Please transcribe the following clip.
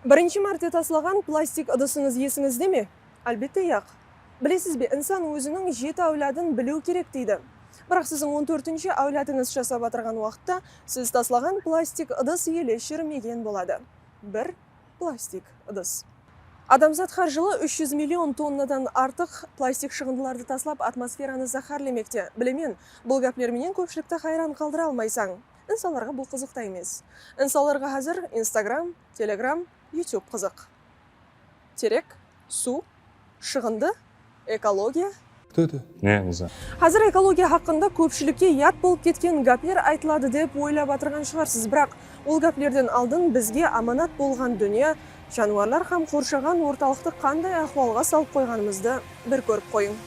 Бірінші мәрте тасылаған пластик ыдысыңыз есіңізде ме? Әлбетте яқ. Білесіз бе, инсан өзінің 7 әулядын білу керек дейді. Бірақ сіздің 14-ші әулядыңыз жасап атырған уақытта сіз тасылаған пластик ыдыс еле шірімеген болады. Бір пластик ыдыс. Адамзат har жылы 300 миллион тоннадан артық пластик шығындыларды таслап атмосфераны захарлемекте. Білемен, бұл гәплерменен көпшілікті хайран қалдыра алмайсаң. Инсаларға бұл қызықта емес. Инсаларға қазір Instagram, Telegram, YouTube қызық. Терек, су, шығынды, экология. Не знаю. Қазір экология хақында көпшілікке ят болып кеткен гәплер айтылады деп ойлап атырған шығарсыз, бірақ ол гәплерден алдын бізге аманат болған дүние, жануарлар һәм қоршаған орталықты қандай ахуалға салып қойғанымызды бір көріп қойың.